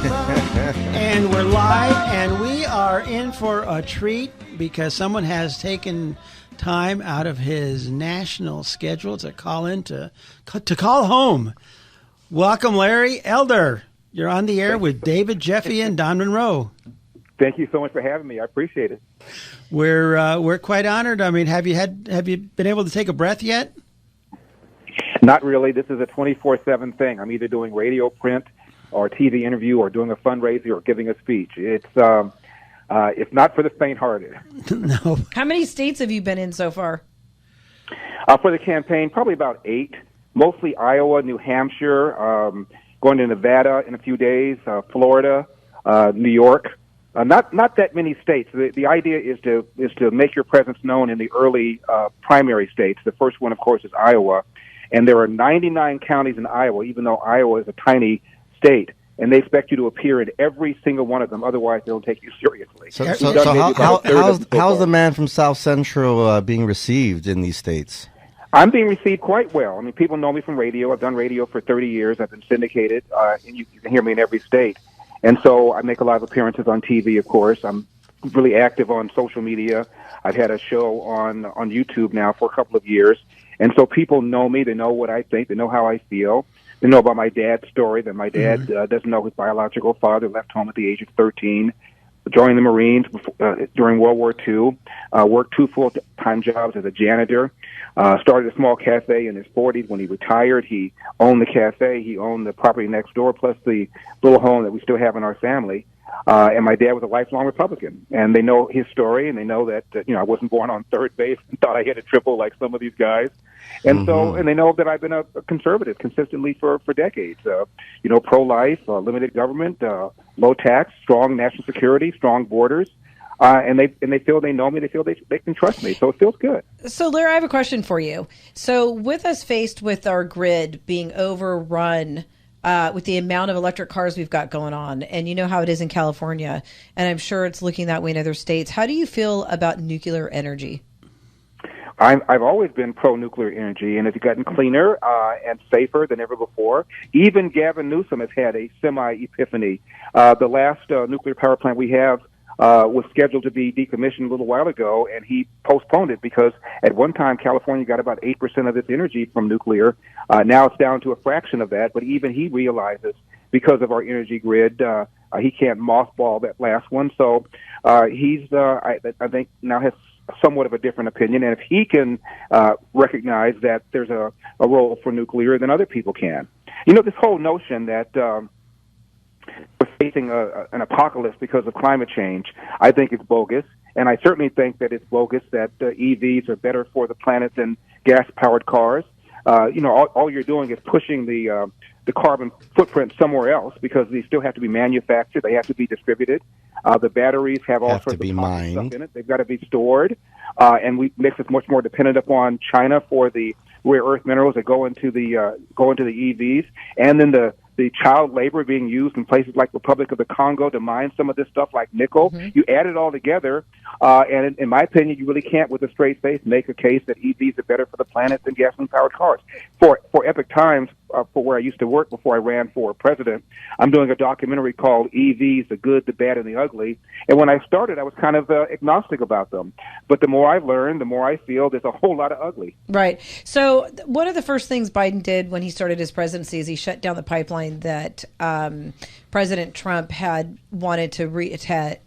And we're live, and we are in for a treat because someone has taken time out of his national schedule to call in to call home. Welcome, Larry Elder. You're on the air with David, Jeffi, and Don Monroe. Thank you so much for having me. I appreciate it. We're quite honored. I mean, have you been able to take a breath yet? Not really. This is a 24/7 thing. I'm either doing radio, print, or TV interview, or doing a fundraiser, or giving a speech. It's not for the faint-hearted. No. How many states have you been in so far? For the campaign, probably about 8. Mostly Iowa, New Hampshire, going to Nevada in a few days, Florida, New York. Not that many states. The idea is to make your presence known in the early primary states. The first one, of course, is Iowa, and there are 99 counties in Iowa, even though Iowa is a tiny state, and they expect you to appear in every single one of them. Otherwise, they don't take you seriously. So how's the man from South Central being received in these states? I'm being received quite well. I mean, people know me from radio. I've done radio for 30 years. I've been syndicated, and you can hear me in every state. And so I make a lot of appearances on TV, of course. I'm really active on social media. I've had a show on YouTube now for a couple of years. And so people know me. They know what I think. They know how I feel. They know about my dad's story, that my dad doesn't know his biological father, left home at the age of 13, joined the Marines during World War II, worked 2 full-time jobs as a janitor, started a small cafe in his 40s. When he retired, he owned the cafe. He owned the property next door, plus the little home that we still have in our family. And my dad was a lifelong Republican. And they know his story, and they know that I wasn't born on third base and thought I hit a triple like some of these guys. And and they know that I've been a conservative consistently for decades. Pro-life, limited government, low tax, strong national security, strong borders. And they feel they know me. They feel they can trust me. So it feels good. So, Larry, I have a question for you. So with us faced with our grid being overrun with the amount of electric cars we've got going on, and you know how it is in California, and I'm sure it's looking that way in other states, how do you feel about nuclear energy? I've always been pro-nuclear energy, and it's gotten cleaner and safer than ever before. Even Gavin Newsom has had a semi-epiphany. The last nuclear power plant we have was scheduled to be decommissioned a little while ago, and he postponed it because at one time California got about 8% of its energy from nuclear. Now it's down to a fraction of that, but even he realizes because of our energy grid, he can't mothball that last one. So he's, I think, now has somewhat of a different opinion, and if he can recognize that there's a role for nuclear, then other people can. This whole notion that we're facing an apocalypse because of climate change, I think it's bogus, and I certainly think that it's bogus that EVs are better for the planet than gas-powered cars. All you're doing is pushing the carbon footprint somewhere else because these still have to be manufactured. They have to be distributed. The batteries have all sorts of stuff in it. They've got to be stored. And we makes us much more dependent upon China for the rare earth minerals that go into the EVs. And then the child labor being used in places like Republic of the Congo to mine some of this stuff like nickel. You add it all together, and in my opinion, you really can't, with a straight face, make a case that EVs are better for the planet than gasoline-powered cars. For Epic Times, for where I used to work before I ran for president, I'm doing a documentary called EVs, the Good, the Bad, and the Ugly. And when I started, I was kind of agnostic about them. But the more I've learned, the more I feel there's a whole lot of ugly. Right. So one of the first things Biden did when he started his presidency is he shut down the pipeline that President Trump had wanted to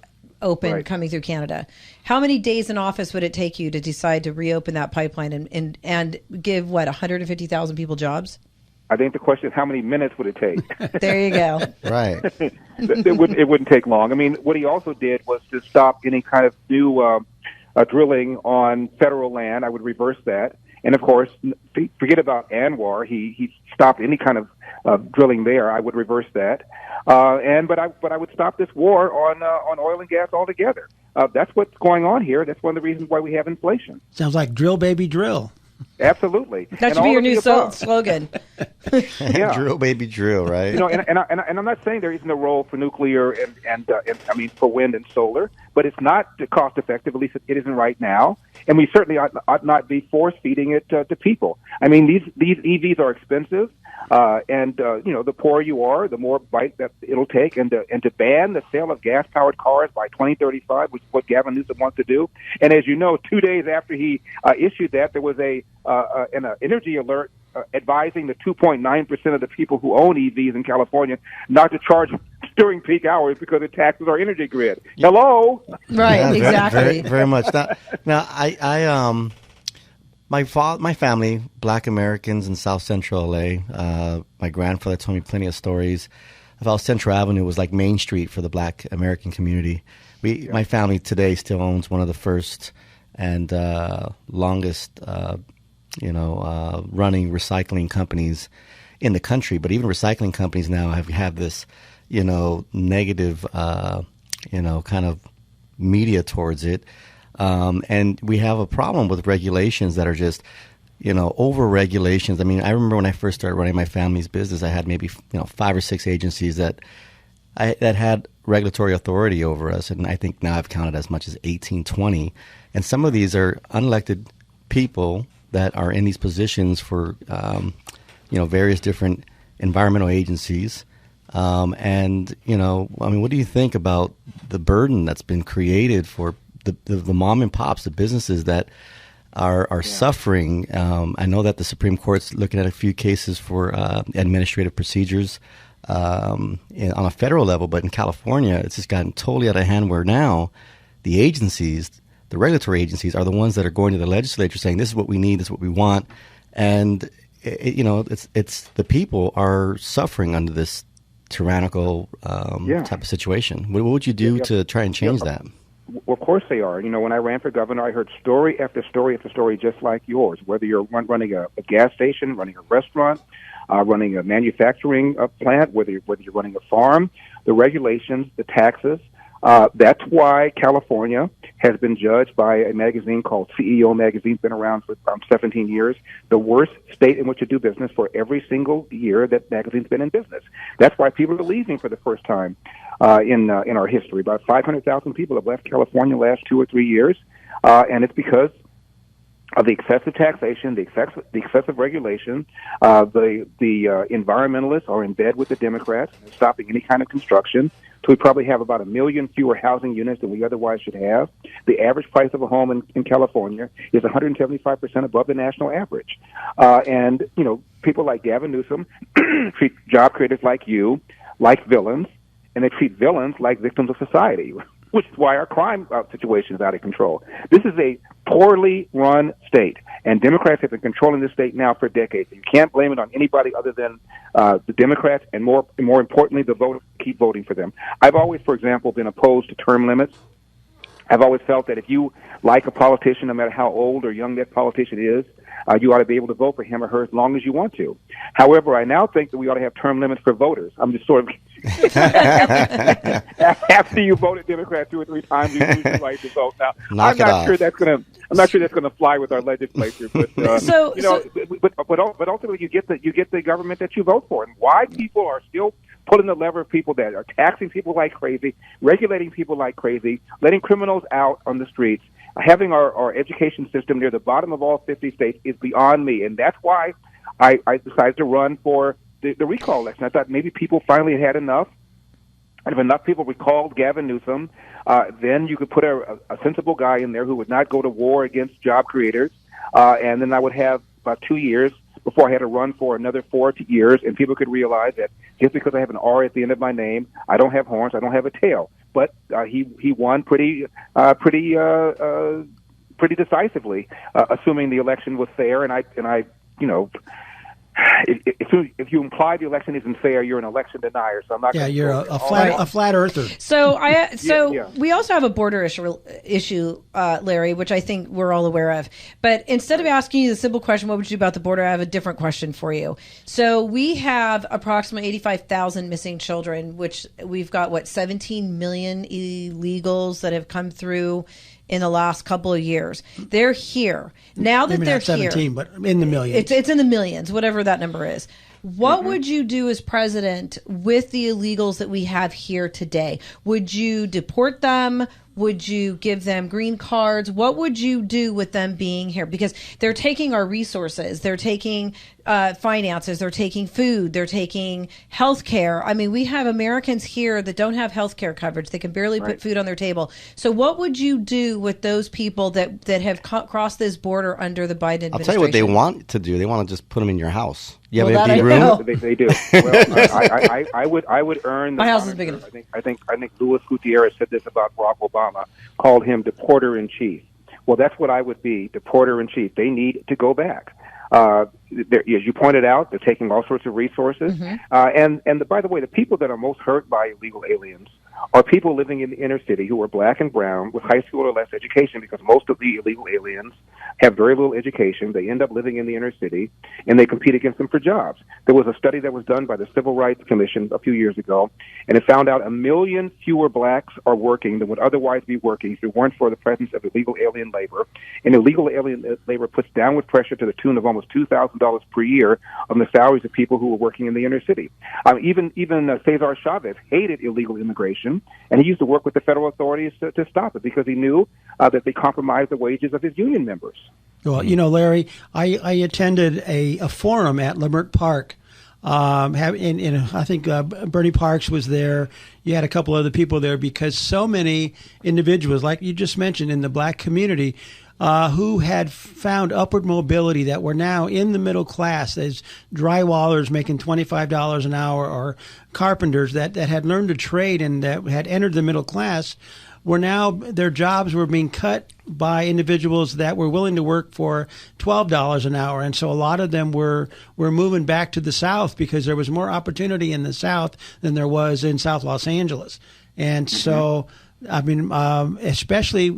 open coming through Canada. How many days in office would it take you to decide to reopen that pipeline and give, 150,000 people jobs? I think the question is how many minutes would it take? There you go. Right. It wouldn't take long. I mean, what he also did was to stop any kind of new drilling on federal land. I would reverse that. And of course, forget about Anwar. He stopped any kind of drilling there. I would reverse that. But I would stop this war on oil and gas altogether. That's what's going on here. That's one of the reasons why we have inflation. Sounds like drill, baby, drill. Absolutely. That should be your new slogan. Yeah. Drill, baby, drill, right? And I'm not saying there isn't a role for nuclear and for wind and solar, but it's not cost effective. At least it isn't right now, and we certainly ought not be force feeding it to people. I mean, these EVs are expensive. The poorer you are, the more bite that it'll take. And to ban the sale of gas-powered cars by 2035, which is what Gavin Newsom wants to do. And as you know, 2 days after he issued that, there was an energy alert advising the 2.9% of the people who own EVs in California not to charge during peak hours because it taxes our energy grid. Hello? Right, yeah, exactly. Very, very much. Now, my family, Black Americans in South Central LA. My grandfather told me plenty of stories about Central Avenue was like Main Street for the Black American community. My family today still owns one of the first and longest, running recycling companies in the country. But even recycling companies now have this, negative, kind of media towards it. And we have a problem with regulations that are just, over regulations. I mean, I remember when I first started running my family's business, I had maybe, 5 or 6 agencies that had regulatory authority over us. And I think now I've counted as much as 18, 20. And some of these are unelected people that are in these positions for, various different environmental agencies. What do you think about the burden that's been created for the mom and pops, the businesses that are suffering? I know that the Supreme Court's looking at a few cases for administrative procedures on a federal level, but in California, it's just gotten totally out of hand where now the agencies, the regulatory agencies, are the ones that are going to the legislature saying, this is what we need, this is what we want. And, it's the people are suffering under this tyrannical type of situation. What would you do to try and change that? Well, of course they are. When I ran for governor, I heard story after story after story just like yours, whether you're running a gas station, running a restaurant, running a manufacturing plant, whether you're running a farm, the regulations, the taxes. That's why California has been judged by a magazine called CEO Magazine. It's been around for 17 years, the worst state in which to do business for every single year that magazine's been in business. That's why people are leaving for the first time in our history. About 500,000 people have left California the last 2 or 3 years, and it's because of the excessive taxation, the excessive regulation. The environmentalists are in bed with the Democrats, stopping any kind of construction. So we probably have about 1 million fewer housing units than we otherwise should have. The average price of a home in California is 175% above the national average. People like Gavin Newsom treat job creators like you like villains, and they treat villains like victims of society, which is why our crime situation is out of control. This is a poorly run state, and Democrats have been controlling this state now for decades. You can't blame it on anybody other than the Democrats, and more importantly, the voters keep voting for them. I've always, for example, been opposed to term limits. I've always felt that if you like a politician, no matter how old or young that politician is, you ought to be able to vote for him or her as long as you want to. However, I now think that we ought to have term limits for voters. I'm just sort of after you voted Democrat 2 or 3 times, you lose your right to vote. Now, I'm not sure that's going to fly with our legislature. But but ultimately, you get the government that you vote for, and why people are still pulling the lever of people that are taxing people like crazy, regulating people like crazy, letting criminals out on the streets. Having our education system near the bottom of all 50 states is beyond me, and that's why I decided to run for the recall election. I thought maybe people finally had enough, and if enough people recalled Gavin Newsom, then you could put a sensible guy in there who would not go to war against job creators, and then I would have about 2 years before I had to run for another 4 years, and people could realize that just because I have an R at the end of my name, I don't have horns, I don't have a tail. But he won pretty decisively, assuming the election was fair. And I if you imply the election isn't fair, you're an election denier. So I'm not. Yeah, you're a flat earther. So we also have a border issue, Larry, which I think we're all aware of. But instead of asking you the simple question, what would you do about the border? I have a different question for you. So we have approximately 85,000 missing children, which we've got 17 million illegals that have come through in the last couple of years. They're here. Now that they're 17, here. But in the millions. It's in the millions, whatever that number is. What would you do as president with the illegals that we have here today? Would you deport them? Would you give them green cards? What would you do with them being here? Because they're taking our resources. They're taking finances. They're taking food. They're taking health care. I mean, we have Americans here that don't have health care coverage. They can barely put food on their table. So what would you do with those people that have crossed this border under the Biden administration? I'll tell you what they want to do. They want to just put them in your house. You have Well, an empty room? They do. Well, I would earn. My house is big enough. I think Luis Gutierrez said this about Barack Obama. Called him deporter in chief. Well, that's what I would be, deporter in chief. They need to go back. As you pointed out, they're taking all sorts of resources. And by the way, the people that are most hurt by illegal aliens are people living in the inner city who are black and brown with high school or less education, because most of the illegal aliens have very little education. They end up living in the inner city, and they compete against them for jobs. There was a study that was done by the Civil Rights Commission a few years ago, and it found out 1 million fewer blacks are working than would otherwise be working if it weren't for the presence of illegal alien labor. And illegal alien labor puts downward pressure to the tune of almost $2,000 per year on the salaries of people who are working in the inner city. Even Cesar Chavez hated illegal immigration, and he used to work with the federal authorities to stop it because he knew that they compromised the wages of his union members. Well, Larry, I attended a forum at Leimert Park. I think Bernie Parks was there. You had a couple other people there because so many individuals, like you just mentioned, in the black community, who had found upward mobility that were now in the middle class as drywallers making $25 an hour, or carpenters that had learned a trade and that had entered the middle class, were now, their jobs were being cut by individuals that were willing to work for $12 an hour. And so a lot of them were moving back to the South because there was more opportunity in the South than there was in South Los Angeles. And so, I mean, especially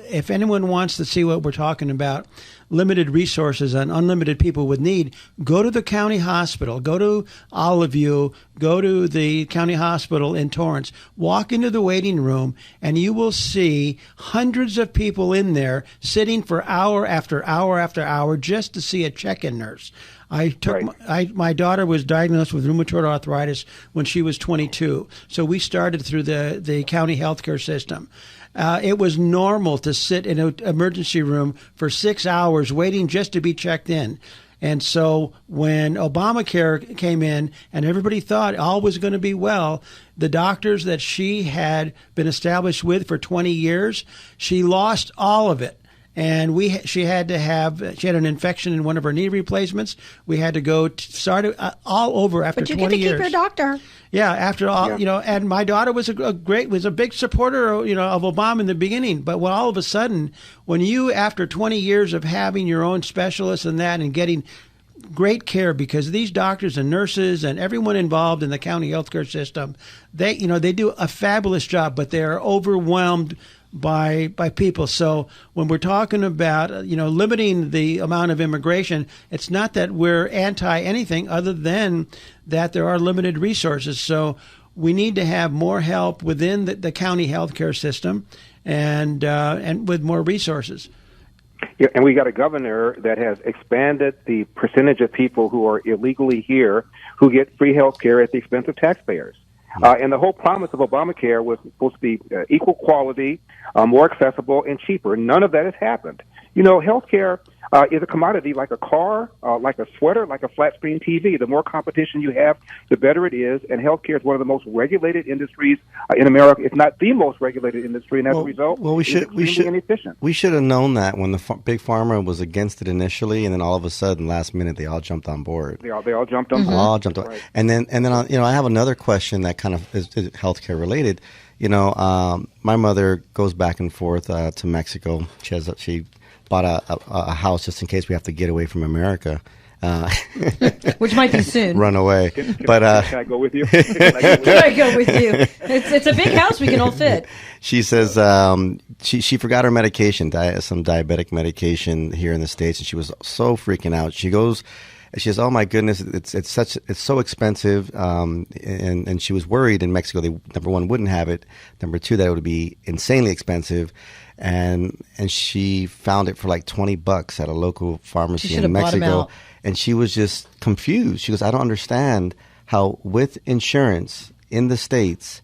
if anyone wants to see what we're talking about, limited resources and unlimited people with need, go to the county hospital, go to Olive View, go to the county hospital in Torrance, walk into the waiting room, and you will see hundreds of people in there sitting for hour after hour after hour just to see a check-in nurse. My daughter was diagnosed with rheumatoid arthritis when she was 22, so we started through the county healthcare system. It was normal to sit in an emergency room for 6 hours waiting just to be checked in. And so when Obamacare came in and everybody thought all was going to be well, the doctors that she had been established with for 20 years, she lost all of it. And she had an infection in one of her knee replacements. We had to go start it all over after 20 years. But you get to keep your doctor. Yeah, after all, and my daughter was a big supporter, of Obama in the beginning. But when all of a sudden, when you, after 20 years of having your own specialists and that, and getting great care, because these doctors and nurses and everyone involved in the county healthcare system, they do a fabulous job, but they are overwhelmed by people. So when we're talking about limiting the amount of immigration, it's not that we're anti anything other than that there are limited resources. So we need to have more help within the county healthcare system and with more resources. Yeah, and we got a governor that has expanded the percentage of people who are illegally here who get free health care at the expense of taxpayers. And the whole promise of Obamacare was supposed to be equal quality, more accessible, and cheaper. None of that has happened. Healthcare is a commodity like a car, like a sweater, like a flat screen TV. The more competition you have, the better it is. And healthcare is one of the most regulated industries in America. It's not the most regulated industry, and as a result, it's extremely inefficient. We should have known that when the big pharma was against it initially, and then all of a sudden, last minute, they all jumped on board. They all jumped on board. All jumped on. Right. And then I have another question that kind of is healthcare related. My mother goes back and forth to Mexico. She bought a house just in case we have to get away from America. Which might be soon. Run away. Can I go with you? Can I go with you? It's a big house. We can all fit. She says she forgot her medication, some diabetic medication here in the States, and she was so freaking out. She goes. She says, "Oh my goodness, it's so expensive," and she was worried in Mexico they, number one, wouldn't have it, number two, that it would be insanely expensive, and she found it for like $20 at a local pharmacy in Mexico, and she was just confused. She goes, "I don't understand how with insurance in the States,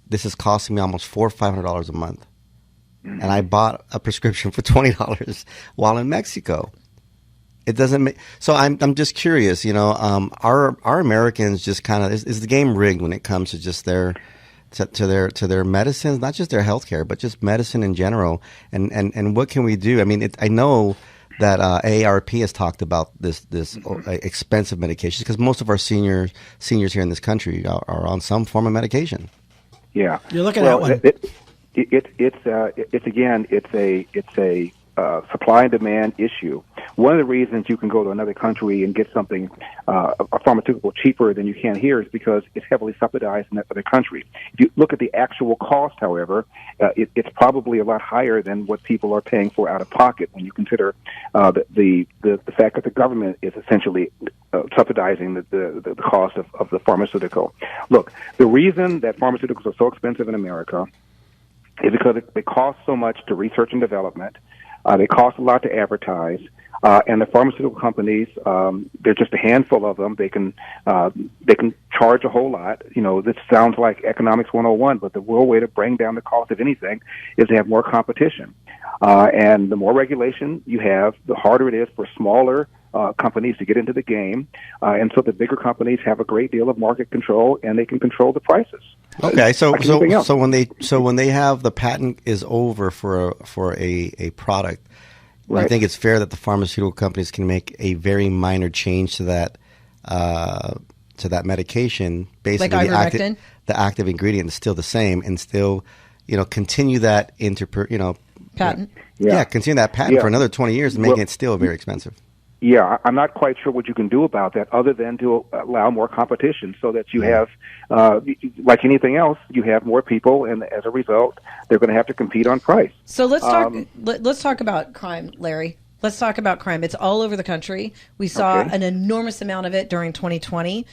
this is costing me almost $400 or $500 a month." and I bought a prescription for $20 while in Mexico. It doesn't make so. I'm just curious. Are Americans just kind of is the game rigged when it comes to just their to their medicines, not just their healthcare, but just medicine in general? And what can we do? I mean, I know that AARP has talked about this expensive medications because most of our seniors here in this country are on some form of medication. Yeah, you're looking at one. It's a supply and demand issue. One of the reasons you can go to another country and get something, a pharmaceutical cheaper than you can here is because it's heavily subsidized in that other country. If you look at the actual cost, however, it's probably a lot higher than what people are paying for out of pocket when you consider the fact that the government is essentially subsidizing the cost of the pharmaceutical. Look, the reason that pharmaceuticals are so expensive in America is because they cost so much to research and development. They cost a lot to advertise, and the pharmaceutical companies, they're just a handful of them. They can charge a whole lot. This sounds like economics 101, but the real way to bring down the cost of anything is to have more competition. And the more regulation you have, the harder it is for smaller companies to get into the game. And so the bigger companies have a great deal of market control, and they can control the prices. Okay, so when they have the patent is over for a product, right. I think it's fair that the pharmaceutical companies can make a very minor change to that medication. Basically, like the active ingredient is still the same, and still, continue that into patent. Continue that patent for another 20 years, and making it still very expensive. Yeah, I'm not quite sure what you can do about that other than to allow more competition so that you have, like anything else, you have more people, and as a result, they're going to have to compete on price. So let's talk about crime, Larry. Let's talk about crime. It's all over the country. We saw an enormous amount of it during 2020.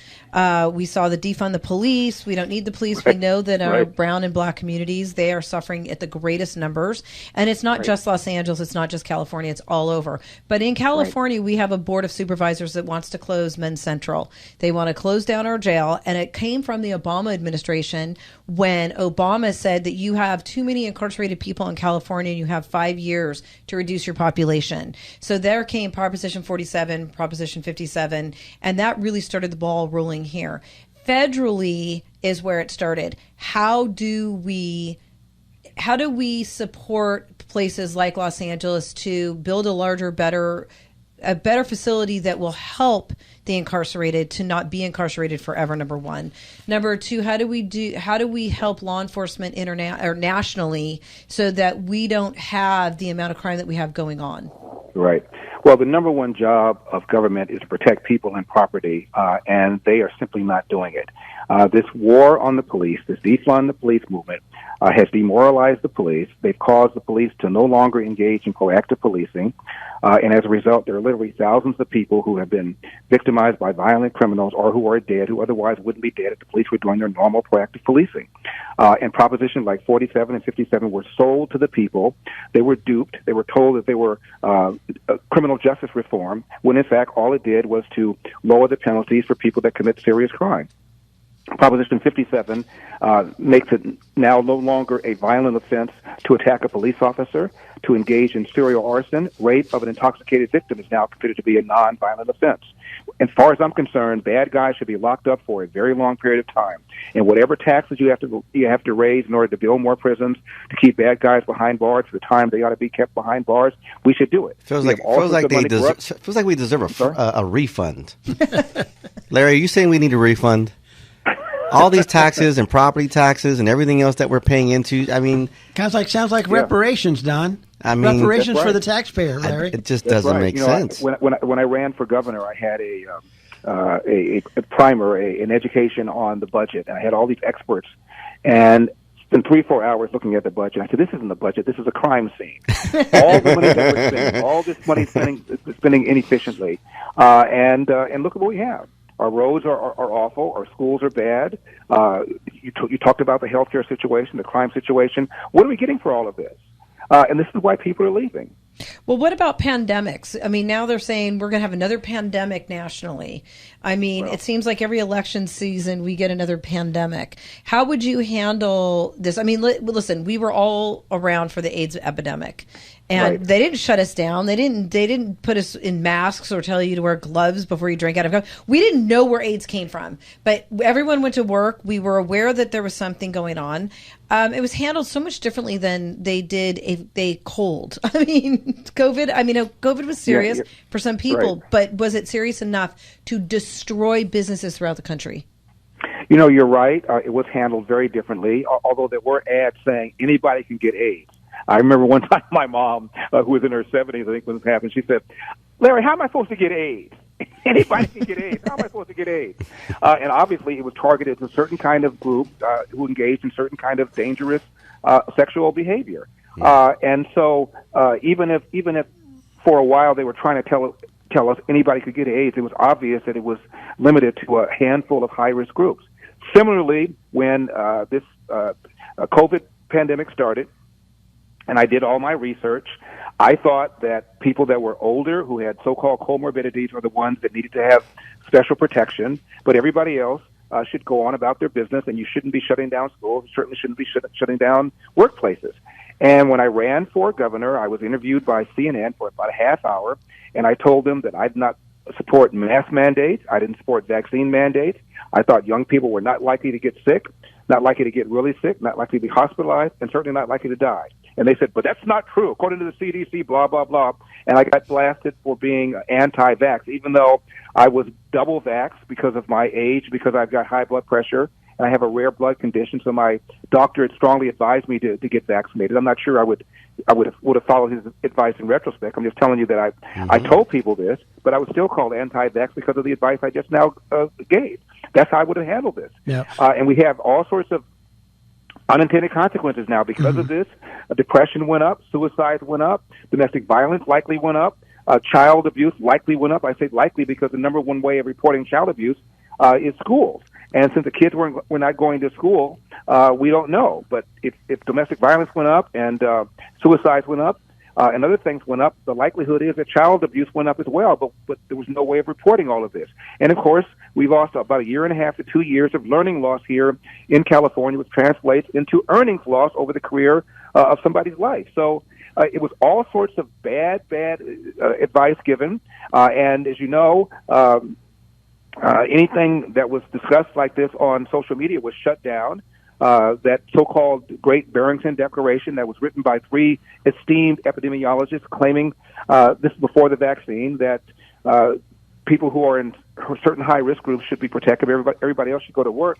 We saw the defund the police. We don't need the police. Right. We know that our brown and black communities, they are suffering at the greatest numbers. And it's not just Los Angeles. It's not just California. It's all over. But in California, we have a board of supervisors that wants to close Men's Central. They want to close down our jail. And it came from the Obama administration when Obama said that you have too many incarcerated people in California and you have 5 years to reduce your population. So there came Proposition 47, Proposition 57, and that really started the ball rolling here. Federally is where it started. How do we support places like Los Angeles to build a larger, a better facility that will help the incarcerated to not be incarcerated forever, number one. Number two, how do we help law enforcement nationally so that we don't have the amount of crime that we have going on? Right. Well, the number one job of government is to protect people and property, and they are simply not doing it. This war on the police, this defund the police movement, has demoralized the police. They've caused the police to no longer engage in proactive policing, and as a result, there are literally thousands of people who have been victimized by violent criminals or who are dead, who otherwise wouldn't be dead if the police were doing their normal proactive policing. And propositions like 47 and 57 were sold to the people. They were duped. They were told that they were criminal justice reform, when in fact all it did was to lower the penalties for people that commit serious crime. Proposition 57 makes it now no longer a violent offense to attack a police officer, to engage in serial arson. Rape of an intoxicated victim is now considered to be a non-violent offense. As far as I'm concerned, bad guys should be locked up for a very long period of time. And whatever taxes you have to raise in order to build more prisons to keep bad guys behind bars for the time they ought to be kept behind bars, we should do it. Feels like we deserve a refund. Larry, are you saying we need a refund? All these taxes and property taxes and everything else that we're paying into. I mean, sounds like reparations, Don. I mean, reparations for the taxpayer, Larry. It just doesn't make sense. When I ran for governor, I had a primer, an education on the budget, and I had all these experts, and spent 3-4 hours looking at the budget. I said, "This isn't the budget. This is a crime scene. All the money that we're spending, all this money spending inefficiently, and look at what we have." Our roads are awful. Our schools are bad. You talked about the healthcare situation, the crime situation. What are we getting for all of this? And this is why people are leaving. Well, what about pandemics? I mean, now they're saying we're going to have another pandemic nationally. I mean, it seems like every election season we get another pandemic. How would you handle this? I mean, listen, we were all around for the AIDS epidemic, and they didn't shut us down. They didn't put us in masks or tell you to wear gloves before you drink out of a cup. We didn't know where AIDS came from, but everyone went to work. We were aware that there was something going on. It was handled so much differently than they did a cold. I mean, COVID was serious for some people, but was it serious enough to destroy businesses throughout the country? You're right. It was handled very differently, although there were ads saying anybody can get AIDS. I remember one time my mom, who was in her 70s, I think when this happened, she said, "Larry, how am I supposed to get AIDS? Anybody can get AIDS. How am I supposed to get AIDS?" And obviously it was targeted to certain kind of group who engaged in certain kind of dangerous sexual behavior. And so even if for a while they were trying to tell us anybody could get AIDS, it was obvious that it was limited to a handful of high-risk groups. Similarly, when this COVID pandemic started, and I did all my research, I thought that people that were older who had so-called comorbidities were the ones that needed to have special protection, but everybody else should go on about their business, and you shouldn't be shutting down schools. You certainly shouldn't be shutting down workplaces. And when I ran for governor, I was interviewed by CNN for about a half hour, and I told them that I did not support mask mandates. I didn't support vaccine mandates. I thought young people were not likely to get sick, not likely to get really sick, not likely to be hospitalized, and certainly not likely to die. And they said, "But that's not true, according to the CDC, blah, blah, blah." And I got blasted for being anti-vax, even though I was double vaxxed because of my age, because I've got high blood pressure, and I have a rare blood condition, so my doctor had strongly advised me to get vaccinated. I'm not sure I would have followed his advice in retrospect. I'm just telling you that I told people this, but I was still called anti-vax because of the advice I just now gave. That's how I would have handled this. Yeah. And we have all sorts of unintended consequences now because of this. Depression went up, suicide went up, domestic violence likely went up, child abuse likely went up. I say likely because the number one way of reporting child abuse is schools. And since the kids were not going to school, we don't know. But if domestic violence went up and suicides went up and other things went up, the likelihood is that child abuse went up as well. But there was no way of reporting all of this. And, of course, we lost about 1.5 to 2 years of learning loss here in California, which translates into earnings loss over the career of somebody's life. So it was all sorts of bad advice given. And as you know, anything that was discussed like this on social media was shut down. That so-called Great Barrington Declaration that was written by 3 esteemed epidemiologists claiming, this is before the vaccine, that people who are in certain high-risk groups should be protected. Everybody else should go to work.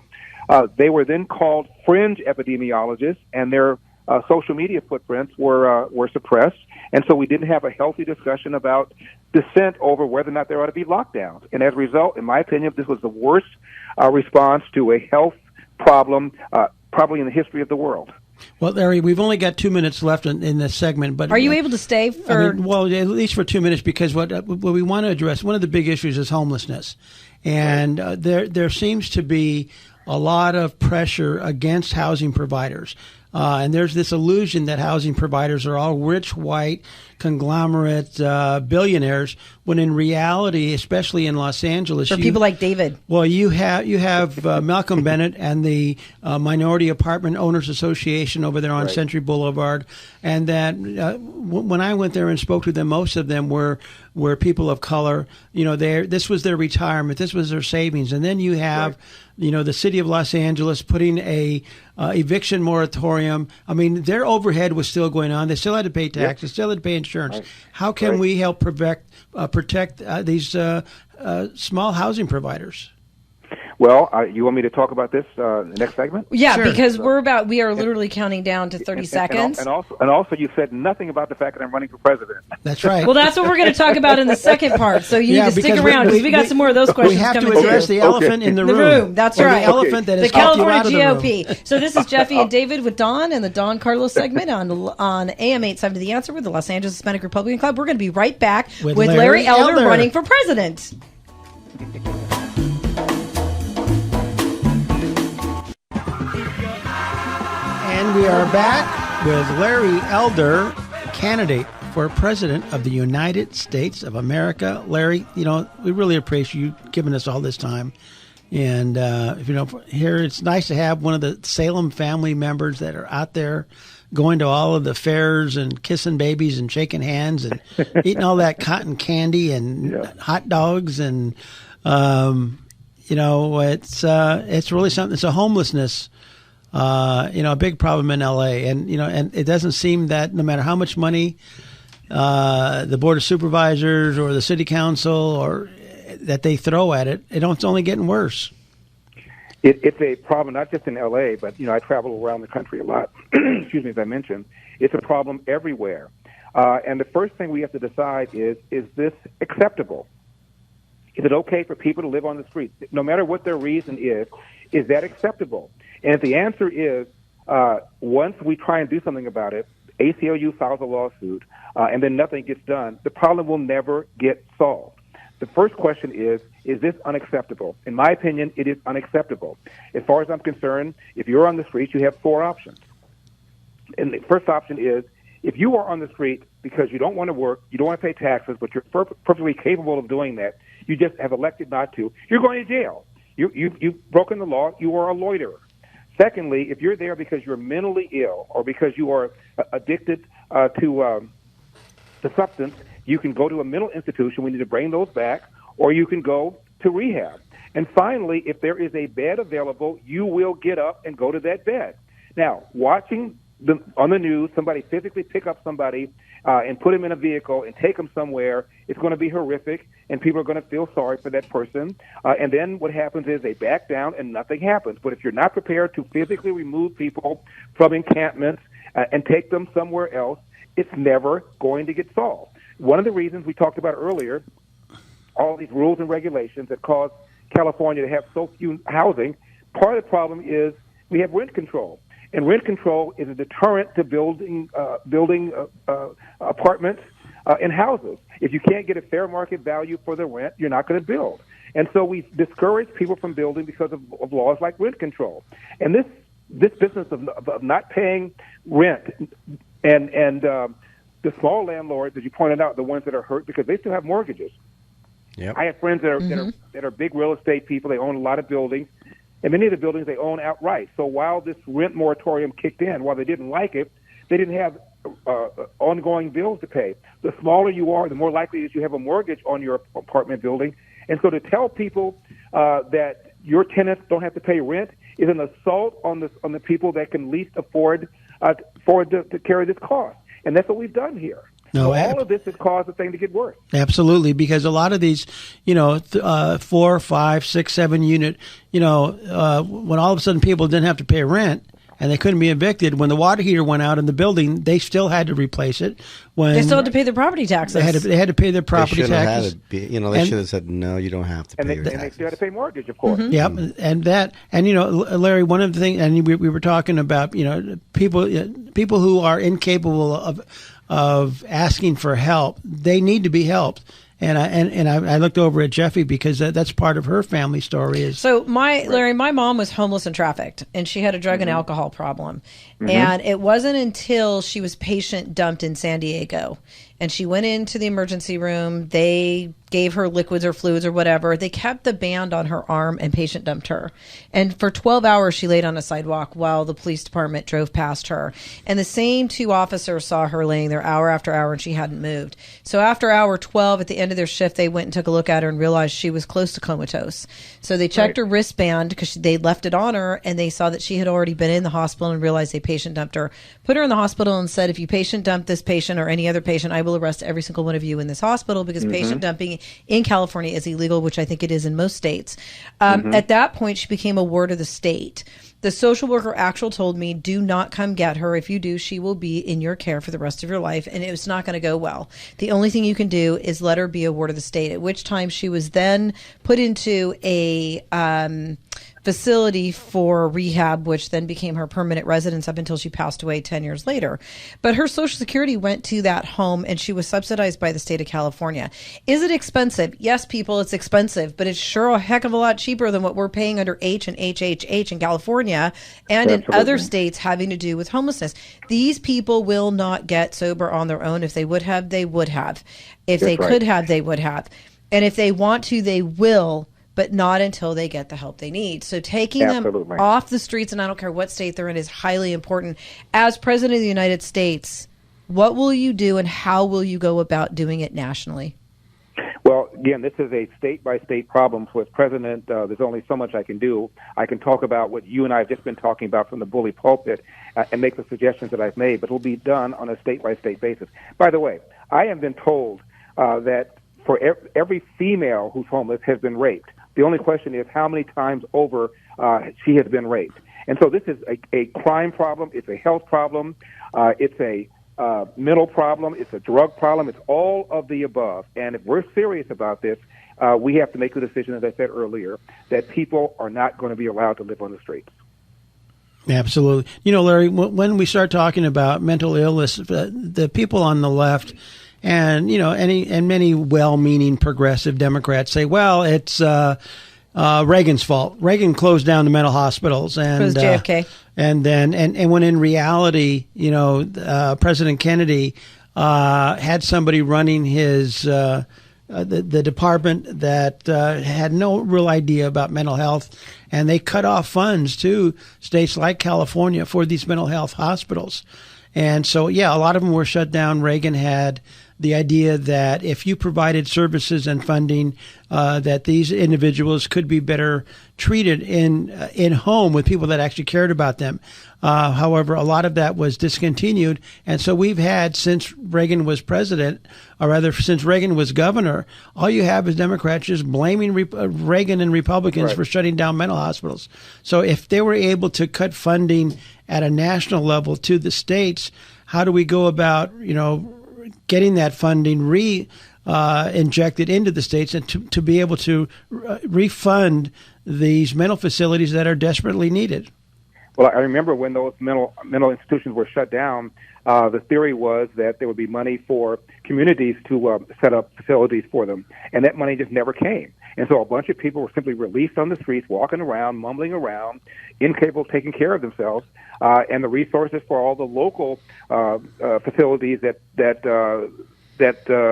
They were then called fringe epidemiologists, and their social media footprints were suppressed. And so we didn't have a healthy discussion about dissent over whether or not there ought to be lockdowns. And as a result, in my opinion, this was the worst response to a health problem probably in the history of the world. Well, Larry, we've only got 2 minutes left in this segment, but are you able to stay for? Well, at least for 2 minutes, because what we want to address, one of the big issues is homelessness, and there seems to be a lot of pressure against housing providers. And there's this illusion that housing providers are all rich, white, conglomerate billionaires, when in reality, especially in Los Angeles, for people like David. Well, you have Malcolm Bennett and the Minority Apartment Owners Association over there on Century Boulevard, and that when I went there and spoke to them, most of them were people of color. This was their retirement, this was their savings, and then you have the city of Los Angeles putting a eviction moratorium. I mean, their overhead was still going on. They still had to pay taxes, still had to pay insurance. How can we help protect these small housing providers? Well, you want me to talk about this next segment? Yeah, sure. Because we are literally counting down to 30 seconds. And also, you said nothing about the fact that I'm running for president. That's right. Well, that's what we're going to talk about in the second part. So you need to stick around because we got some more of those questions coming. We have to address the elephant in the room. That's right. The elephant that is the California GOP. So this is Jeffi and David with Don and the Don Carlos segment on AM 870 The Answer with the Los Angeles Hispanic Republican Club. We're going to be right back with Larry Elder running for president. And we are back with Larry Elder, candidate for President of the United States of America. Larry, we really appreciate you giving us all this time. And, here it's nice to have one of the Salem family members that are out there going to all of the fairs and kissing babies and shaking hands and eating all that cotton candy and hot dogs. And, it's really something. It's a homelessness, a big problem in L.A. And it doesn't seem that no matter how much money the Board of Supervisors or the City Council or that they throw at it, it's only getting worse. It's a problem not just in L.A., but I travel around the country a lot. Excuse me, as I mentioned, it's a problem everywhere. And the first thing we have to decide is this acceptable? Is it okay for people to live on the street, no matter what their reason is? Is that acceptable? And if the answer is once we try and do something about it, ACLU files a lawsuit, and then nothing gets done, the problem will never get solved. The first question is this unacceptable? In my opinion, it is unacceptable. As far as I'm concerned, if you're on the street, you have four options. And the first option is if you are on the street because you don't want to work, you don't want to pay taxes, but you're perfectly capable of doing that, you just have elected not to, you're going to jail. You've broken the law. You are a loiterer. Secondly, if you're there because you're mentally ill or because you are addicted to substance, you can go to a mental institution. We need to bring those back, or you can go to rehab. And finally, if there is a bed available, you will get up and go to that bed. Now, watching on the news, somebody physically pick up somebody and put him in a vehicle and take him somewhere, it's going to be horrific, and people are going to feel sorry for that person. And then what happens is they back down and nothing happens. But if you're not prepared to physically remove people from encampments and take them somewhere else, it's never going to get solved. One of the reasons we talked about earlier, all these rules and regulations that cause California to have so few housing, part of the problem is we have rent control. And rent control is a deterrent to building apartments and houses. If you can't get a fair market value for the rent, you're not going to build. And so we discourage people from building because of laws like rent control. And this business of not paying rent and the small landlords, as you pointed out, the ones that are hurt because they still have mortgages. Yep. I have friends that are big real estate people. They own a lot of buildings, and many of the buildings they own outright. So while this rent moratorium kicked in, while they didn't like it, they didn't have ongoing bills to pay. The smaller you are, the more likely is you have a mortgage on your apartment building. And so to tell people that your tenants don't have to pay rent is an assault on the people that can least afford to carry this cost. And that's what we've done here. No, so all of this has caused the thing to get worse. Absolutely, because a lot of these, 4, 5, 6, 7 unit, when all of a sudden people didn't have to pay rent and they couldn't be evicted, when the water heater went out in the building, they still had to replace it. When they still had to pay their property taxes. They had to pay their property taxes. They should have said, no, you don't have to pay your taxes. And they still had to pay mortgage, of course. Mm-hmm. Yep, and Larry, one of the things, and we were talking about, people who are incapable of asking for help, they need to be helped. And I looked over at Jeffi because that's part of her family story. Larry, my mom was homeless and trafficked, and she had a drug and alcohol problem. Mm-hmm. And it wasn't until she was patient dumped in San Diego, and she went into the emergency room. They gave her liquids or fluids or whatever. They kept the band on her arm and patient dumped her. And for 12 hours, she laid on a sidewalk while the police department drove past her. And the same two officers saw her laying there hour after hour, and she hadn't moved. So after hour 12, at the end of their shift, they went and took a look at her and realized she was close to comatose. So they checked her wristband because they left it on her, and they saw that she had already been in the hospital and realized they patient dumped her. Put her in the hospital and said, if you patient dump this patient or any other patient, I will arrest every single one of you in this hospital because patient dumping in California is illegal, which I think it is in most states. At that point, she became a ward of the state. The social worker actually told me, do not come get her. If you do, she will be in your care for the rest of your life, and it's not going to go well. The only thing you can do is let her be a ward of the state, at which time she was then put into a facility for rehab, which then became her permanent residence up until she passed away 10 years later. But her Social Security went to that home, and she was subsidized by the state of California. Is it expensive? Yes, people, it's expensive, but it's sure a heck of a lot cheaper than what we're paying under H and HHH in California and in other states having to do with homelessness. These people will not get sober on their own. If they would have, they would have. If they could have, they would have. And if they want to, they will, but not until they get the help they need. So taking them off the streets, and I don't care what state they're in, is highly important. As President of the United States, what will you do and how will you go about doing it nationally? Well, again, this is a state-by-state problem. So as president, there's only so much I can do. I can talk about what you and I have just been talking about from the bully pulpit and make the suggestions that I've made, but it will be done on a state-by-state basis. By the way, I have been told that for every female who's homeless has been raped. The only question is how many times over she has been raped. And so this is a crime problem. It's a health problem. It's a mental problem. It's a drug problem. It's all of the above. And if we're serious about this, we have to make the decision, as I said earlier, that people are not going to be allowed to live on the streets. Absolutely. You know, Larry, when we start talking about mental illness, the people on the left and, you know, many well-meaning progressive Democrats say, well, it's Reagan's fault. Reagan closed down the mental hospitals, and it was JFK. And then, and when in reality, you know, President Kennedy had somebody running his the department that had no real idea about mental health, and they cut off funds to states like California for these mental health hospitals. And so, yeah, a lot of them were shut down. Reagan had the idea that if you provided services and funding, that these individuals could be better treated in home with people that actually cared about them. However, a lot of that was discontinued. And so we've had, since Reagan was president, or rather since Reagan was governor, all you have is Democrats just blaming Reagan and Republicans for shutting down mental hospitals. So if they were able to cut funding at a national level to the states, how do we go about, you know, getting that funding injected into the states and to be able to refund these mental facilities that are desperately needed? Well, I remember when those mental institutions were shut down, the theory was that there would be money for communities to set up facilities for them, and that money just never came. And so a bunch of people were simply released on the streets, walking around, mumbling around, incapable of taking care of themselves, and the resources for all the local facilities that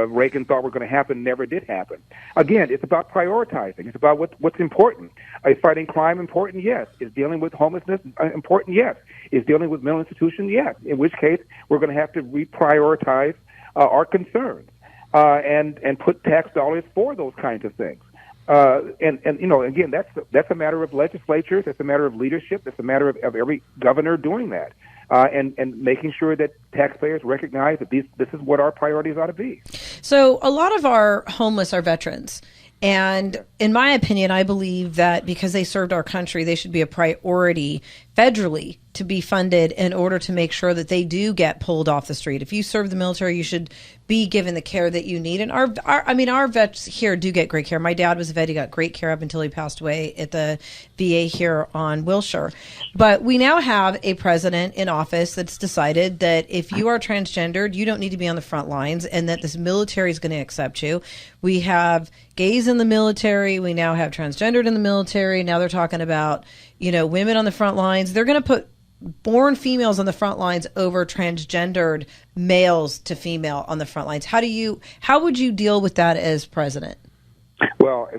Reagan thought were going to happen never did happen. Again, it's about prioritizing. It's about what's important. Is fighting crime important? Yes. Is dealing with homelessness important? Yes. Is dealing with mental institutions? Yes. In which case, we're going to have to reprioritize our concerns and put tax dollars for those kinds of things. And you know, again, that's a matter of legislatures. It's a matter of leadership. It's a matter of every governor doing that. And making sure that taxpayers recognize that this is what our priorities ought to be. So a lot of our homeless are veterans. And in my opinion, I believe that because they served our country, they should be a priority federally to be funded in order to make sure that they do get pulled off the street. If you serve the military, you should be given the care that you need. And our vets here do get great care. My dad was a vet. He got great care up until he passed away at the VA here on Wilshire. But we now have a president in office that's decided that if you are transgendered, you don't need to be on the front lines, and that this military is going to accept you. We have gays in the military. We now have transgendered in the military. Now they're talking about, you know, women on the front lines. They're going to put born females on the front lines over transgendered males to female on the front lines. How would you deal with that as president? Well,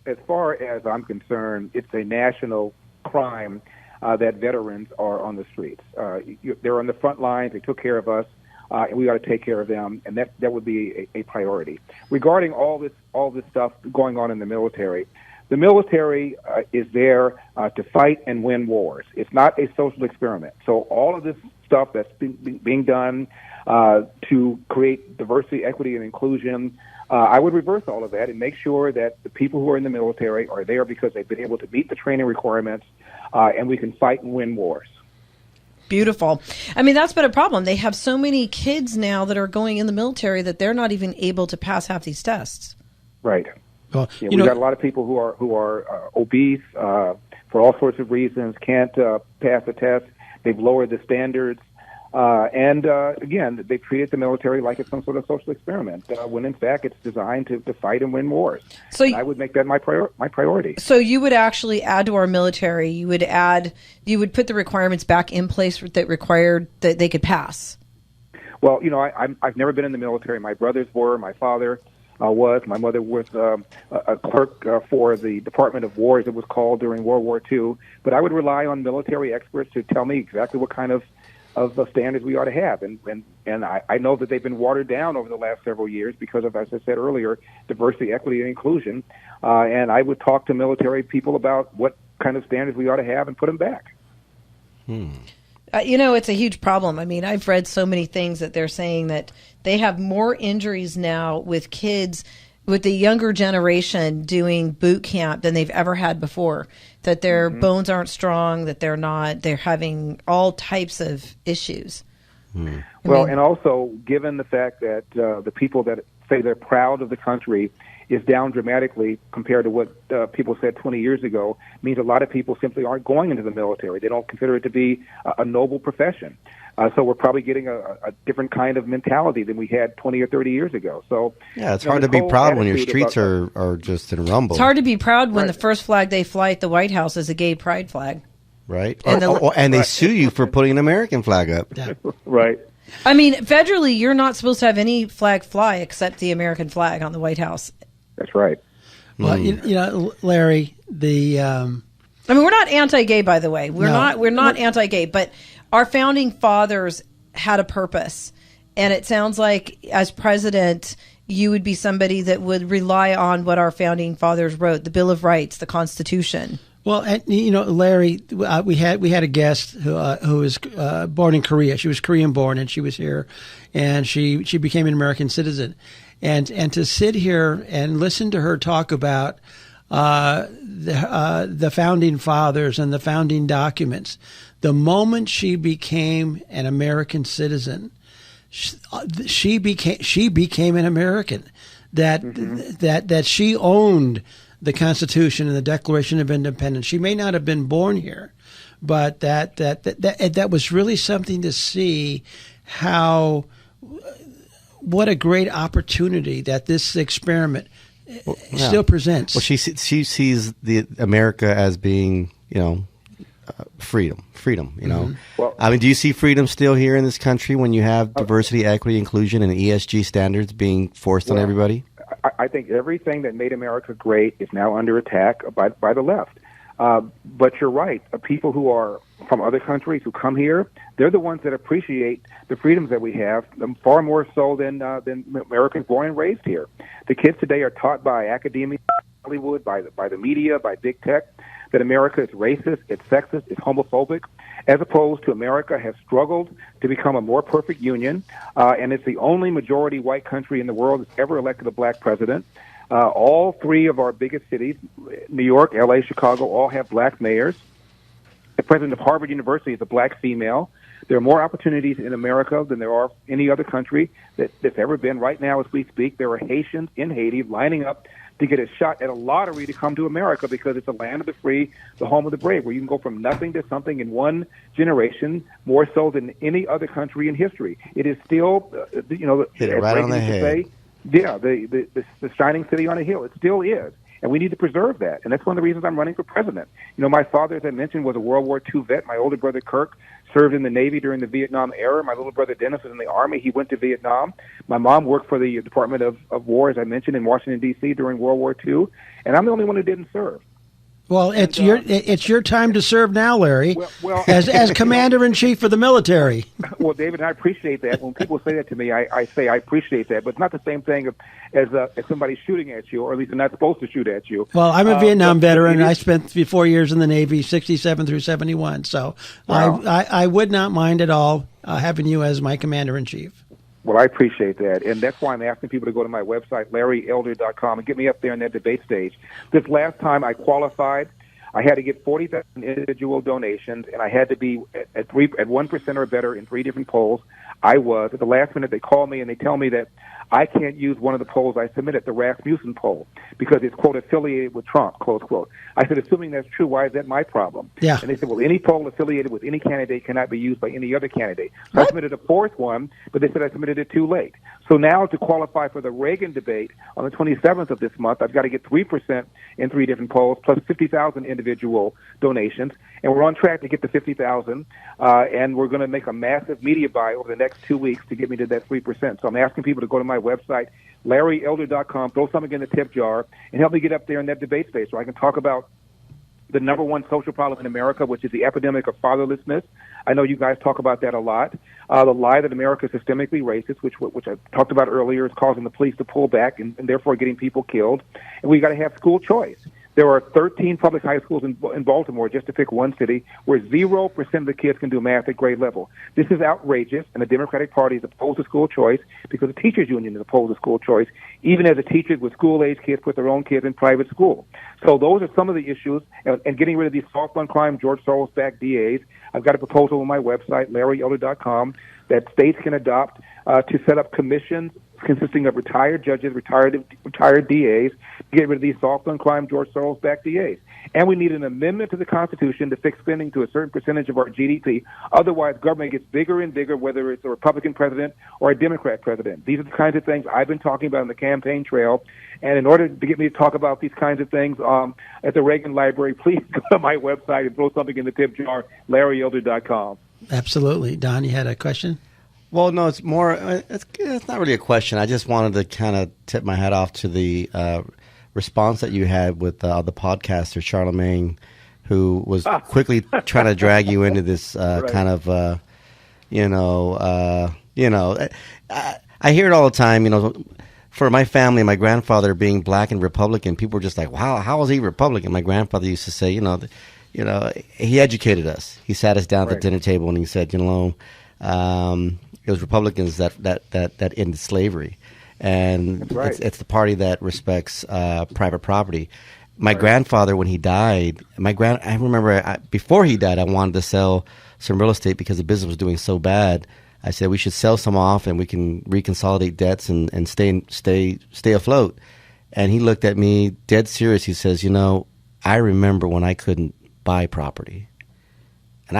as far as I'm concerned, it's a national crime that veterans are on the streets. They're on the front lines. They took care of us, and we ought to take care of them, and that would be a priority. Regarding all this stuff going on in the military is there to fight and win wars. It's not a social experiment. So all of this stuff that's being done to create diversity, equity, and inclusion, I would reverse all of that and make sure that the people who are in the military are there because they've been able to meet the training requirements, and we can fight and win wars. Beautiful. I mean, that's been a problem. They have so many kids now that are going in the military that they're not even able to pass half these tests. Right. Well, we've got a lot of people who are obese for all sorts of reasons, can't pass a test. They've lowered the standards. And again, they treated the military like it's some sort of social experiment, when in fact it's designed to fight and win wars. So I would make that my priority. So you would actually add to our military. You would put the requirements back in place that required that they could pass. Well, I've never been in the military. My brothers were. My father was. My mother was a clerk for the Department of War, as it was called during World War II. But I would rely on military experts to tell me exactly what kind of the standards we ought to have. And I know that they've been watered down over the last several years because of, as I said earlier, diversity, equity, and inclusion. And I would talk to military people about what kind of standards we ought to have and put them back. It's a huge problem. I mean, I've read so many things that they're saying that they have more injuries now with kids, with the younger generation doing boot camp than they've ever had before, that their bones aren't strong, that they're having all types of issues. Well, and also given the fact that the people that say they're proud of the country is down dramatically compared to what people said 20 years ago, means a lot of people simply aren't going into the military. They don't consider it to be a noble profession. So we're probably getting a different kind of mentality than we had 20 or 30 years ago. So yeah, it's hard to be proud when your streets are just in rumble. It's hard to be proud when the first flag they fly at the White House is a gay pride flag. Right. And they sue you for putting an American flag up. Yeah. Right. I mean, federally, you're not supposed to have any flag fly except the American flag on the White House. That's right. Well, Larry, I mean, we're not anti-gay, by the way. We're not anti-gay, but our founding fathers had a purpose, and it sounds like as president, you would be somebody that would rely on what our founding fathers wrote, the Bill of Rights, the Constitution. Well, and, Larry, we had a guest who was born in Korea. She was Korean born, and she was here, and she became an American citizen. And to sit here and listen to her talk about the founding fathers and the founding documents, the moment she became an American citizen, she became an American. That she owned the Constitution and the Declaration of Independence. She may not have been born here, but that was really something to see what a great opportunity that this experiment still presents. Well, she sees the America as being, freedom. Well, I mean, do you see freedom still here in this country when you have diversity, equity, inclusion, and ESG standards being forced on everybody? I think everything that made America great is now under attack by the left. But you're right. People who are from other countries who come here, they're the ones that appreciate the freedoms that we have, far more so than Americans born and raised here. The kids today are taught by academia, Hollywood, by the media, by big tech, that America is racist, it's sexist, it's homophobic, as opposed to America has struggled to become a more perfect union, and it's the only majority white country in the world that's ever elected a black president. All three of our biggest cities, New York, L.A., Chicago, all have black mayors. The president of Harvard University is a black female. There are more opportunities in America than there are any other country that's ever been. Right now, as we speak, there are Haitians in Haiti lining up to get a shot at a lottery to come to America because it's a land of the free, the home of the brave, where you can go from nothing to something in one generation, more so than any other country in history. It is still, hit it right on the head. The shining city on a hill. It still is. And we need to preserve that. And that's one of the reasons I'm running for president. My father, as I mentioned, was a World War II vet. My older brother, Kirk, served in the Navy during the Vietnam era. My little brother, Dennis, was in the Army. He went to Vietnam. My mom worked for the Department of War, as I mentioned, in Washington, D.C. during World War II. And I'm the only one who didn't serve. Well, it's your time to serve now, Larry, as Commander-in-Chief of the military. Well, David, I appreciate that. When people say that to me, I say I appreciate that. But it's not the same thing as somebody shooting at you, or at least they're not supposed to shoot at you. Well, I'm a Vietnam veteran. I spent 4 years in the Navy, 67 through 71. So wow. I would not mind at all having you as my Commander-in-Chief. Well, I appreciate that, and that's why I'm asking people to go to my website, LarryElder.com, and get me up there in that debate stage. This last time I qualified, I had to get 40,000 individual donations, and I had to be at 1% or better in 3 different polls. I was. At the last minute, they call me and they tell me that I can't use one of the polls I submitted, the Rasmussen poll, because it's, quote, affiliated with Trump, close quote. I said, assuming that's true, why is that my problem? Yeah. And they said, well, any poll affiliated with any candidate cannot be used by any other candidate. So I submitted a 4th one, but they said I submitted it too late. So now to qualify for the Reagan debate on the 27th of this month, I've got to get 3% in 3 different polls, plus 50,000 individual donations. And we're on track to get to 50,000, and we're going to make a massive media buy over the next 2 weeks to get me to that 3%. So I'm asking people to go to my website, LarryElder.com, throw something in the tip jar, and help me get up there in that debate space where I can talk about the number one social problem in America, which is the epidemic of fatherlessness. I know you guys talk about that a lot. The lie that America is systemically racist, which I talked about earlier, is causing the police to pull back and therefore getting people killed. And we got to have school choice. There are 13 public high schools in Baltimore, just to pick one city, where 0% of the kids can do math at grade level. This is outrageous, and the Democratic Party is opposed to school choice because the teachers' union is opposed to school choice, even as the teachers with school-age kids put their own kids in private school. So those are some of the issues, and getting rid of these soft-on-crime, George Soros-backed DAs. I've got a proposal on my website, LarryElder.com, that states can adopt to set up commissions consisting of retired judges, retired DAs, to get rid of these soft-on-crime, George Soros-backed DAs. And we need an amendment to the Constitution to fix spending to a certain percentage of our GDP. Otherwise, government gets bigger and bigger, whether it's a Republican president or a Democrat president. These are the kinds of things I've been talking about on the campaign trail. And in order to get me to talk about these kinds of things at the Reagan Library, please go to my website and throw something in the tip jar, LarryElder.com. Absolutely. Don, you had a question? Well, no, it's more, it's not really a question. I just wanted to kind of tip my hat off to the response that you had with the podcaster, Charlemagne, who was quickly trying to drag you into this right. kind of, I hear it all the time, for my family, my grandfather being black and Republican, people were just like, wow, how is he Republican? My grandfather used to say, he educated us. He sat us down at the dinner table and he said, it was Republicans that ended slavery, and it's the party that respects private property. My grandfather, when he died, I remember before he died, I wanted to sell some real estate because the business was doing so bad. I said we should sell some off and we can reconsolidate debts and stay afloat. And he looked at me dead serious. He says, I remember when I couldn't buy property, and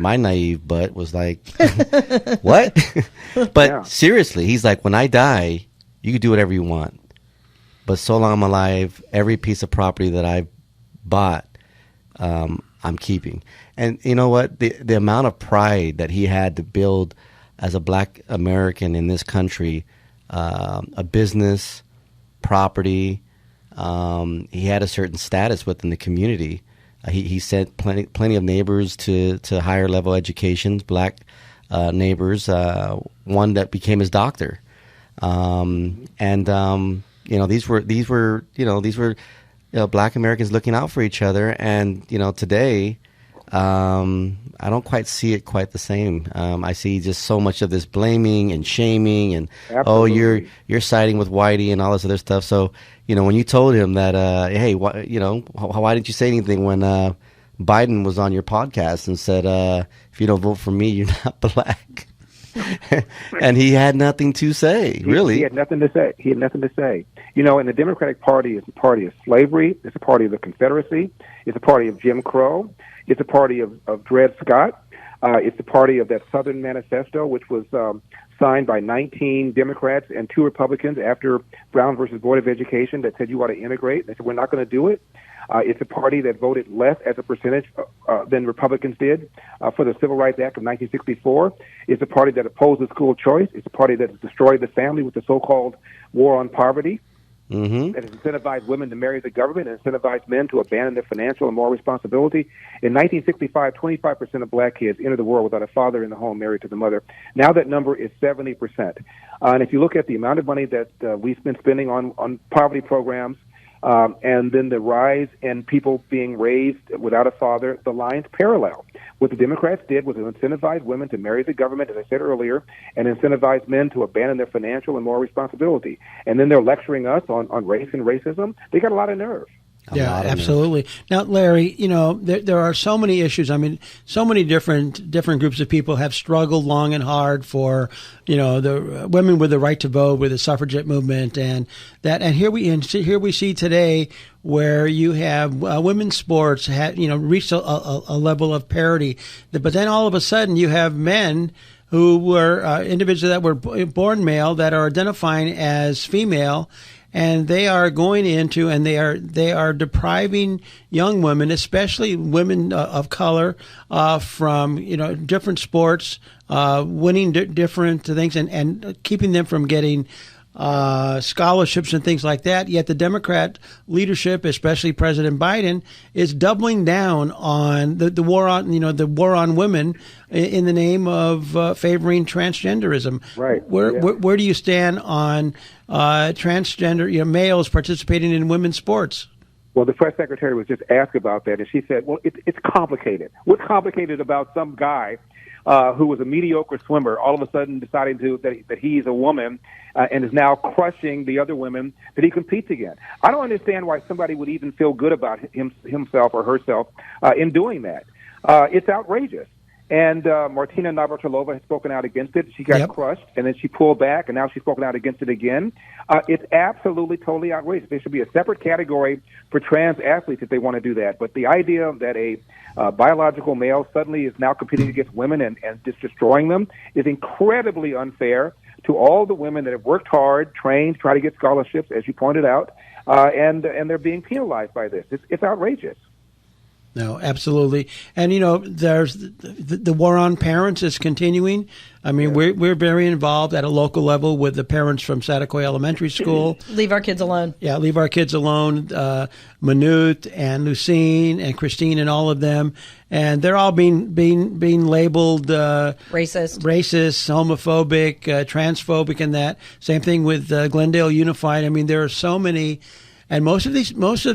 my naive butt was like, what? But seriously, he's like, when I die, you can do whatever you want. But so long I'm alive, every piece of property that I bought, I'm keeping. And you know what? The amount of pride that he had to build as a black American in this country, a business, property, he had a certain status within the community. He sent plenty of neighbors to higher level educations, black neighbors. One that became his doctor, these were black Americans looking out for each other. And today, I don't quite see it quite the same. I see just so much of this blaming and shaming, and Absolutely. you're siding with Whitey and all this other stuff. So when you told him that, hey, why didn't you say anything when Biden was on your podcast and said, if you don't vote for me, you're not black? And he had nothing to say, really. He had nothing to say. And the Democratic Party is a party of slavery. It's a party of the Confederacy. It's a party of Jim Crow. It's a party of Dred Scott. It's the party of that Southern Manifesto, which was signed by 19 Democrats and 2 Republicans after Brown versus Board of Education that said you ought to integrate. They said we're not going to do it. It's a party that voted less as a percentage than Republicans did for the Civil Rights Act of 1964. It's a party that opposes school choice. It's a party that has destroyed the family with the so-called war on poverty. Mm-hmm. That has incentivized women to marry the government and incentivized men to abandon their financial and moral responsibility. In 1965, 25% of black kids entered the world without a father in the home married to the mother. Now that number is 70%. And if you look at the amount of money that we've been spending on poverty programs, and then the rise in people being raised without a father, the lines parallel. What the Democrats did was incentivize women to marry the government, as I said earlier, and incentivize men to abandon their financial and moral responsibility. And then they're lecturing us on race and racism. They got a lot of nerve. Yeah, absolutely. Now, Larry, there are so many issues. I mean, so many different groups of people have struggled long and hard for, the women with the right to vote, with the suffragette movement, and that. And here we see today where you have women's sports reached a level of parity, but then all of a sudden you have men who were individuals that were born male that are identifying as female. And they are going into, and they are depriving young women, especially women of color, from different sports, winning different things, and keeping them from getting scholarships and things like that. Yet the Democrat leadership, especially President Biden, is doubling down on the war on the war on women in the name of favoring transgenderism. Right. Where do you stand on transgender males participating in women's sports? Well, the press secretary was just asked about that, and she said, "Well, it's complicated. What's complicated about some guy who was a mediocre swimmer all of a sudden deciding that he's a woman and is now crushing the other women that he competes against? I don't understand why somebody would even feel good about himself or herself in doing that. It's outrageous." And Martina Navratilova has spoken out against it. She got crushed, and then she pulled back, and now she's spoken out against it again. It's absolutely, totally outrageous. There should be a separate category for trans athletes if they want to do that. But the idea that a biological male suddenly is now competing against women and just destroying them is incredibly unfair to all the women that have worked hard, trained, try to get scholarships, as you pointed out, and they're being penalized by this. It's outrageous. No, absolutely. And, there's the war on parents is continuing. I mean, we're very involved at a local level with the parents from Satakoy Elementary School. Leave our kids alone. Yeah, leave our kids alone. Manute and Lucine and Christine and all of them. And they're all being labeled racist, homophobic, transphobic, and that. Same thing with Glendale Unified. I mean, there are so many. And most of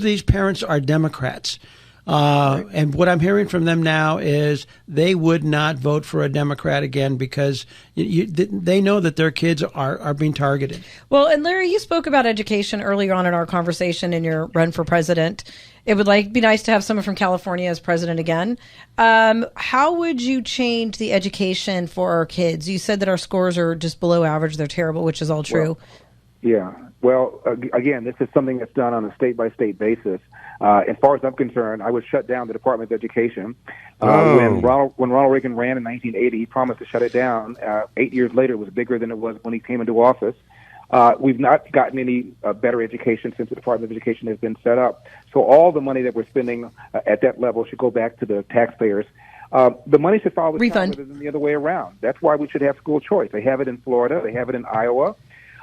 these parents are Democrats. And what I'm hearing from them now is they would not vote for a Democrat again because they know that their kids are being targeted. Well, and Larry, you spoke about education earlier on in our conversation in your run for president. It would be nice to have someone from California as president again. How would you change the education for our kids? You said that our scores are just below average. They're terrible, which is all true. Well, again, this is something that's done on a state-by-state basis. As far as I'm concerned, I would shut down the Department of Education. When Ronald Reagan ran in 1980, he promised to shut it down. 8 years later, it was bigger than it was when he came into office. We've not gotten any better education since the Department of Education has been set up. So all the money that we're spending at that level should go back to the taxpayers. The money should follow the child rather than the other way around. That's why we should have school choice. They have it in Florida. They have it in Iowa.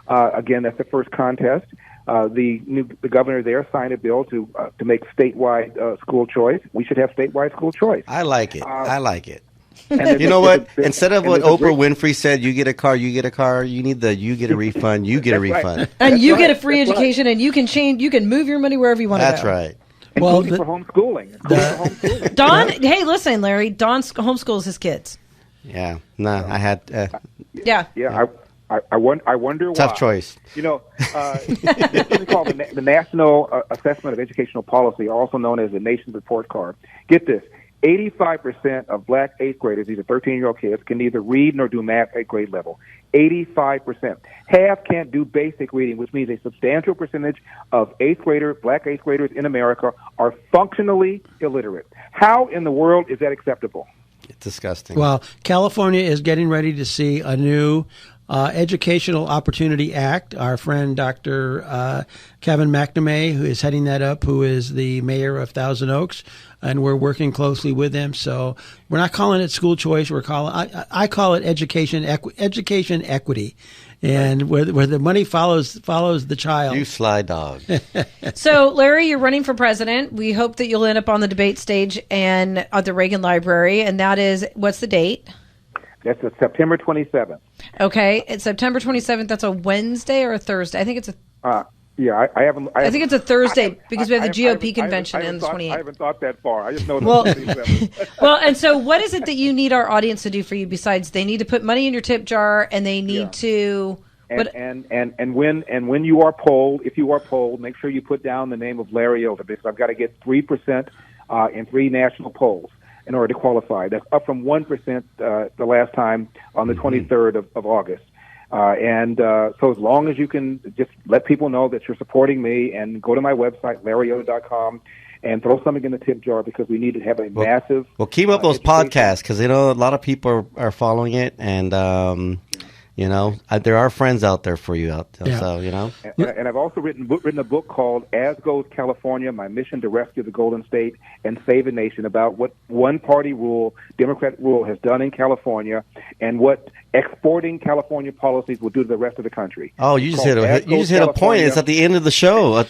Again, that's the first contest. The governor there signed a bill to make statewide school choice. We should have statewide school choice. I like it. You know what? Instead of what Oprah Winfrey said, you get a car, you get a car. You need you get a refund, you get a refund, and you get a free education, and you can change. You can move your money wherever you want to go. That's right. Including for homeschooling. Don, hey, listen, Larry. Don homeschools his kids. Yeah. No, I had. Yeah. I wonder why. Tough choice. There's something called the National Assessment of Educational Policy, also known as the Nation's Report Card. Get this. 85% of black 8th graders, these are 13-year-old kids, can neither read nor do math at grade level. 85%. Half can't do basic reading, which means a substantial percentage of black 8th graders in America are functionally illiterate. How in the world is that acceptable? It's disgusting. Well, California is getting ready to see a new Educational Opportunity Act. Our friend Dr. Kevin McNamee, who is heading that up, who is the mayor of Thousand Oaks, and we're working closely with them. So we're not calling it school choice. I call it education equity, and where the money follows the child. You sly dog. So, Larry, you're running for president. We hope that you'll end up on the debate stage and at the Reagan Library, and that is, what's the date? That's September 27th. Okay, it's September 27th. That's a Wednesday or a Thursday? I think it's a. I think it's a Thursday because we have the GOP convention on the 28th. I haven't thought that far. I just know. Well, and so what is it that you need our audience to do for you besides they need to put money in your tip jar and they need to And when you are polled, if you are polled, make sure you put down the name of Larry Elder, because I've got to get 3% in 3 national polls in order to qualify. That's up from 1% the last time on the 23rd of August. So as long as you can just let people know that you're supporting me, and go to my website, larryelder.com, and throw something in the tip jar, because we need to have a massive... Well, keep up those podcasts, because, a lot of people are following it, and... there are friends out there for you out there, so. And I've also written a book called As Goes California, My Mission to Rescue the Golden State and Save a Nation, about what one-party rule, Democrat rule, has done in California, and what exporting California policies will do to the rest of the country. Oh, you just hit a point. It's at the end of the show.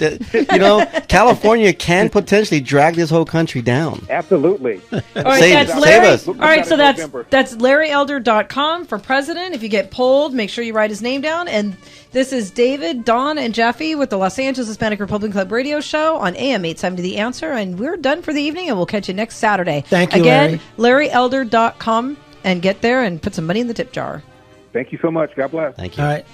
California can potentially drag this whole country down. Absolutely. All right, save us. All right, so that's LarryElder.com for president. If you get polled, make sure you write his name down. And this is David, Don, and Jeffi with the Los Angeles Hispanic Republican Club radio show on AM 870 The Answer. And we're done for the evening, and we'll catch you next Saturday. Thank you, Again, LarryElder.com, and get there and put some money in the tip jar. Thank you so much. God bless. Thank you. All right.